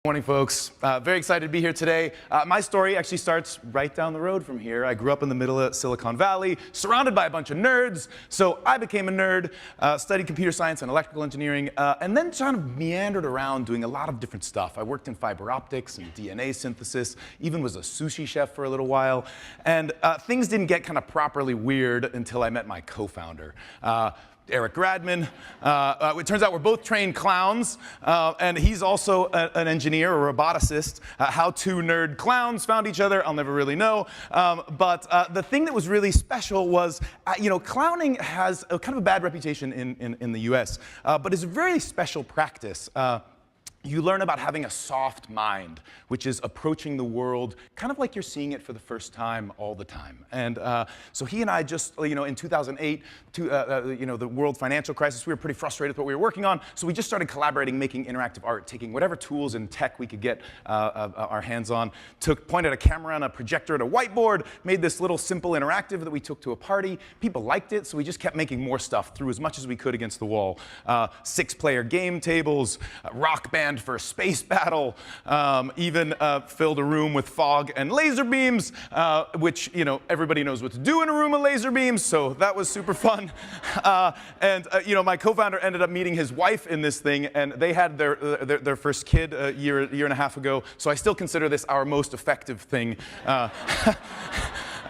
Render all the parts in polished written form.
Morning, folks. Very excited to be here today. My story actually starts right down the road from here. I grew up in the middle of Silicon Valley, surrounded by a bunch of nerds. So I became a nerd, studied computer science and electrical engineering, and then kind of meandered around doing a lot of different stuff. I worked in fiber optics and DNA synthesis, even was a sushi chef for a little while. And things didn't get kind of properly weird until I met my co-founder. Eric Gradman. It turns out we're both trained clowns, and he's also an engineer, a roboticist. How two nerd clowns found each other, I'll never really know. But the thing that was really special was, clowning has a kind of a bad reputation in the US, but it's a very special practice. You learn about having a soft mind, which is approaching the world kind of like you're seeing it for the first time all the time. And so he and I just, in 2008, the world financial crisis, we were pretty frustrated with what we were working on. So we just started collaborating, making interactive art, taking whatever tools and tech we could get our hands on, pointed a camera and a projector at a whiteboard, made this little simple interactive that we took to a party. People liked it, so we just kept making more stuff, threw as much as we could against the wall. 6-player game tables, Rock Band for a space battle, even filled a room with fog and laser beams, which everybody knows what to do in a room of laser beams, so that was super fun. My co-founder ended up meeting his wife in this thing, and they had their first kid a year and a half ago, so I still consider this our most effective thing.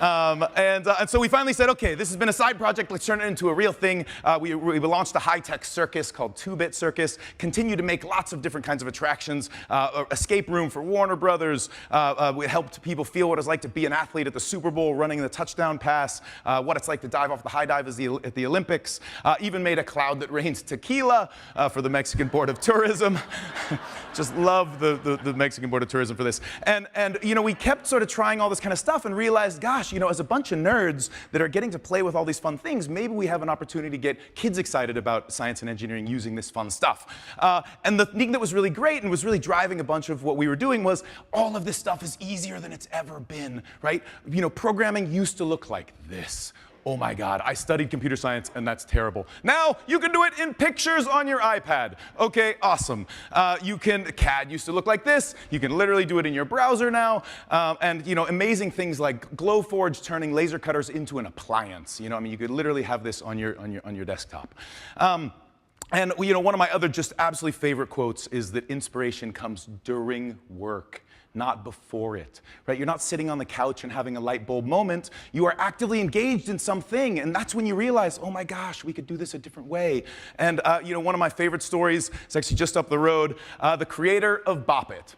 And so we finally said, okay, this has been a side project, let's turn it into a real thing. We launched a high-tech circus called 2-Bit Circus, continue to make lots of different kinds of attractions, escape room for Warner Brothers. We helped people feel what it's like to be an athlete at the Super Bowl running the touchdown pass, what it's like to dive off the high dive at the Olympics, even made a cloud that rains tequila for the Mexican Board of Tourism. Just love the Mexican Board of Tourism for this. And we kept sort of trying all this kind of stuff and realized, gosh, as a bunch of nerds that are getting to play with all these fun things, maybe we have an opportunity to get kids excited about science and engineering using this fun stuff. And the thing that was really great and was really driving a bunch of what we were doing was all of this stuff is easier than it's ever been, right? Programming used to look like this. Oh my God, I studied computer science and that's terrible. Now you can do it in pictures on your iPad. Okay, awesome. CAD used to look like this. You can literally do it in your browser now. Amazing things like Glowforge turning laser cutters into an appliance. You could literally have this on your desktop. And one of my other just absolutely favorite quotes is that inspiration comes during work, not before it, right? You're not sitting on the couch and having a light bulb moment. You are actively engaged in something, and that's when you realize, oh my gosh, we could do this a different way. And one of my favorite stories is actually just up the road. The creator of Bop It,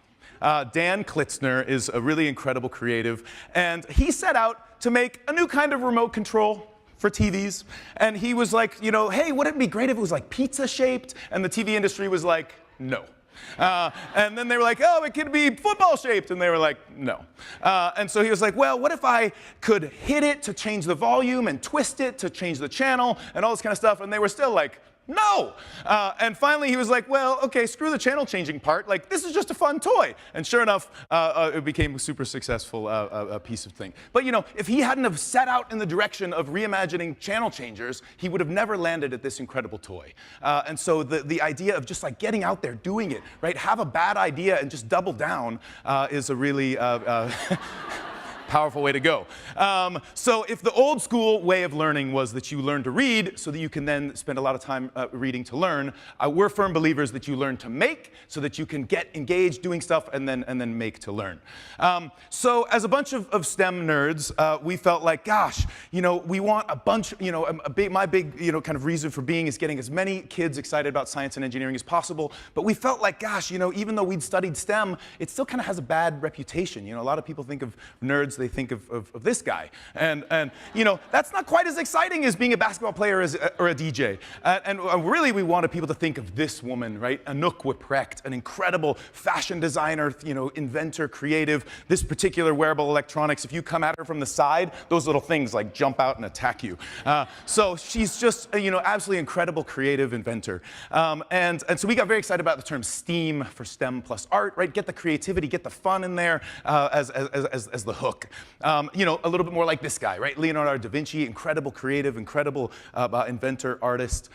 Dan Klitzner, is a really incredible creative, and he set out to make a new kind of remote control for TVs. And he was like, hey, wouldn't it be great if it was like pizza shaped? And the TV industry was like, no. And then they were like, oh, it could be football shaped. And they were like, no. And so he was like, well, what if I could hit it to change the volume and twist it to change the channel and all this kind of stuff? And they were still like, no. And finally he was like, well, okay, screw the channel changing part. Like, this is just a fun toy. And sure enough, it became a super successful piece of thing. But if he hadn't have set out in the direction of reimagining channel changers, he would have never landed at this incredible toy. And so the idea of just like getting out there, doing it, right? Have a bad idea and just double down is a really powerful way to go. So if the old school way of learning was that you learn to read so that you can then spend a lot of time reading to learn, we're firm believers that you learn to make so that you can get engaged doing stuff and then make to learn. So as a bunch of STEM nerds, we felt like, gosh, we want a bunch, my big, kind of reason for being is getting as many kids excited about science and engineering as possible. But we felt like, gosh, even though we'd studied STEM, it still kind of has a bad reputation. A lot of people think of nerds, they think of this guy. And that's not quite as exciting as being a basketball player or a DJ. And really, we wanted people to think of this woman, right? Anouk Wipprecht, an incredible fashion designer, inventor, creative. This particular wearable electronics, if you come at her from the side, those little things like jump out and attack you. So she's just absolutely incredible creative inventor. And so we got very excited about the term STEAM for STEM plus art, right? Get the creativity, get the fun in there as the hook. You know, a little bit more like this guy, right? Leonardo da Vinci, incredible creative, incredible inventor, artist.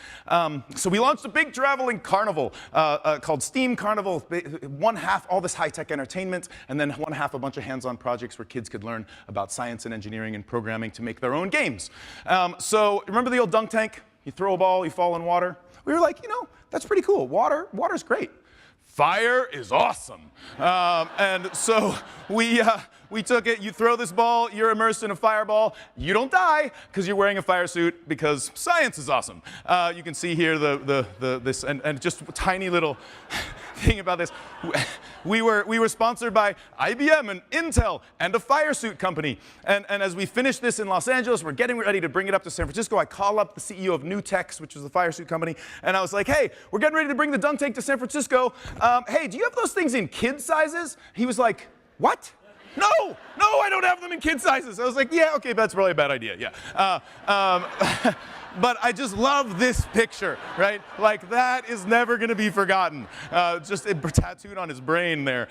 So we launched a big traveling carnival called Steam Carnival, one half all this high-tech entertainment, and then one half a bunch of hands-on projects where kids could learn about science and engineering and programming to make their own games. So remember the old dunk tank? You throw a ball, you fall in water. We were like, you know, that's pretty cool. Water's great. Fire is awesome. And so we took it, you throw this ball, you're immersed in a fireball, you don't die because you're wearing a fire suit because science is awesome. You can see here this, and just a tiny little thing about this. We were sponsored by IBM and Intel and a fire suit company. And as we finish this in Los Angeles, we're getting ready to bring it up to San Francisco. I call up the CEO of Nutex, which was the fire suit company, and I was like, hey, we're getting ready to bring the dunk tank to San Francisco. Hey, do you have those things in kid sizes? He was like, what? No, I don't have them in kid sizes. I was like, yeah, okay, that's probably a bad idea, yeah. But I just love this picture, right? Like, that is never going to be forgotten. Just tattooed on his brain there.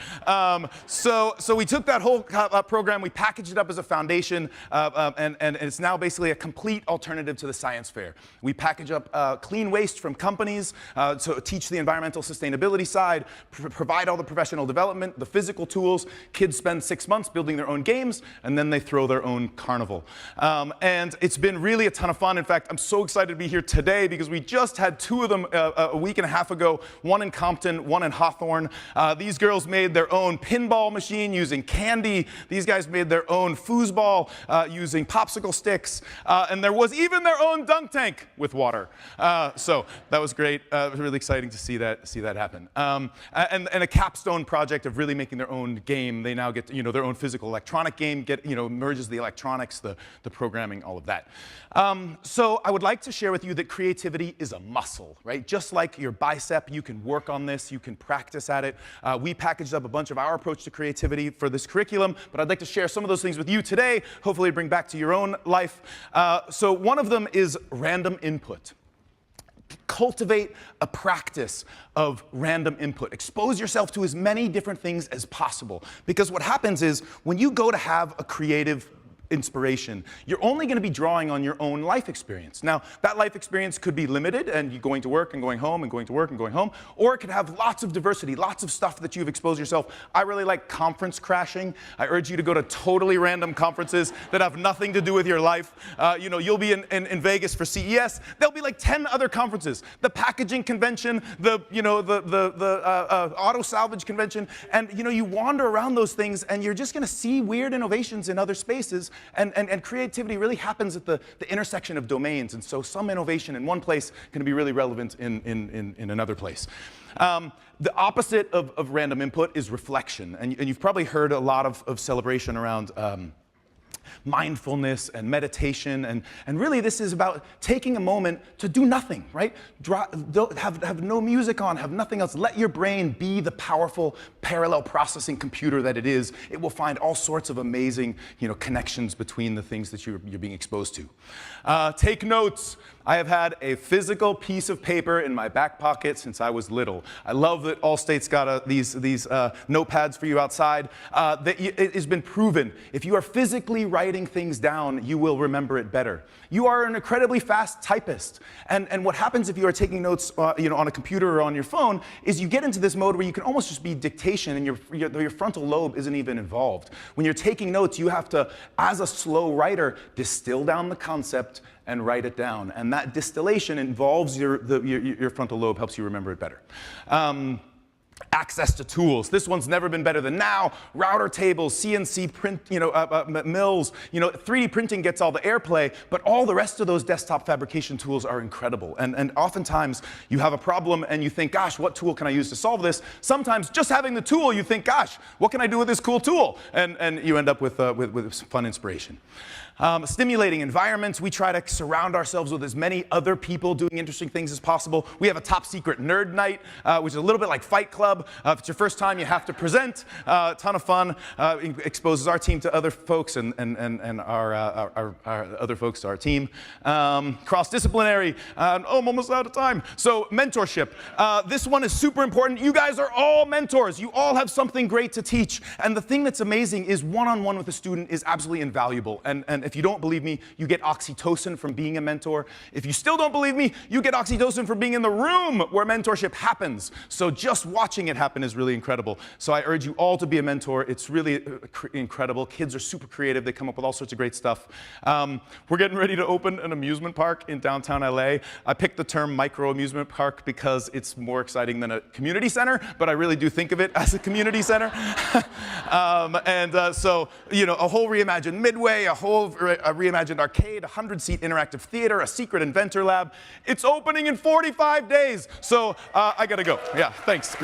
So we took that whole program, we packaged it up as a foundation, and it's now basically a complete alternative to the science fair. We package up clean waste from companies to teach the environmental sustainability side, provide all the professional development, the physical tools. Kids spend 6 months building their own games, and then they throw their own carnival. And it's been really a ton of fun. In fact, I'm so excited to be here today because we just had two of them a week and a half ago, one in Compton, one in Hawthorne. These girls made their own pinball machine using candy. These guys made their own foosball using popsicle sticks. And there was even their own dunk tank with water. So that was great. It was really exciting to see that happen. And a capstone project of really making their own game. They now get, you know, their own physical electronic game, merges the electronics, the programming, all of that. So I would like to share with you that creativity is a muscle, right? Just like your bicep, you can work on this, you can practice at it. We packaged up a bunch of our approach to creativity for this curriculum, but I'd like to share some of those things with you today, hopefully bring back to your own life. So one of them is random input. Cultivate a practice of random input. Expose yourself to as many different things as possible. Because what happens is, when you go to have a creative inspiration, you're only going to be drawing on your own life experience. Now, that life experience could be limited, and you're going to work and going home and going to work and going home, or it could have lots of diversity, lots of stuff that you've exposed yourself. I really like conference crashing. I urge you to go to totally random conferences that have nothing to do with your life. You know, you'll be in Vegas for CES. There'll be like 10 other conferences. The packaging convention, the auto salvage convention, and you wander around those things, and you're just going to see weird innovations in other spaces. And creativity really happens at the intersection of domains, and so some innovation in one place can be really relevant in another place. The opposite of random input is reflection, and you've probably heard a lot of celebration around mindfulness and meditation, and really this is about taking a moment to do nothing, right? Have no music on, have nothing else. Let your brain be the powerful parallel processing computer that it is. It will find all sorts of amazing connections between the things that you're being exposed to. Take notes. I have had a physical piece of paper in my back pocket since I was little. I love that Allstate's got these notepads for you outside. It has been proven, if you are physically writing things down, you will remember it better. You are an incredibly fast typist. And what happens if you are taking notes on a computer or on your phone is you get into this mode where you can almost just be dictation, and your frontal lobe isn't even involved. When you're taking notes, you have to, as a slow writer, distill down the concept and write it down. And that distillation involves your frontal lobe, helps you remember it better. Access to tools. This one's never been better than now. Router tables, CNC print, mills. 3D printing gets all the airplay, but all the rest of those desktop fabrication tools are incredible. And oftentimes you have a problem and you think, gosh, what tool can I use to solve this? Sometimes just having the tool, you think, gosh, what can I do with this cool tool? And you end up with some fun inspiration. Stimulating environments. We try to surround ourselves with as many other people doing interesting things as possible. We have a top secret nerd night, which is a little bit like Fight Club. club. If it's your first time, you have to present. A ton of fun. Exposes our team to other folks and our other folks to our team. Cross-disciplinary. Oh, I'm almost out of time. So mentorship. This one is super important. You guys are all mentors. You all have something great to teach. And the thing that's amazing is one-on-one with a student is absolutely invaluable. And if you don't believe me, you get oxytocin from being a mentor. If you still don't believe me, you get oxytocin from being in the room where mentorship happens. So just watching it happen is really incredible. So I urge you all to be a mentor. It's really incredible. Kids are super creative. They come up with all sorts of great stuff. We're getting ready to open an amusement park in downtown LA. I picked the term micro amusement park because it's more exciting than a community center, but I really do think of it as a community center. So, you know, a whole reimagined Midway, a whole reimagined arcade, a 100-seat interactive theater, a secret inventor lab. It's opening in 45 days. So I gotta go. Yeah, thanks.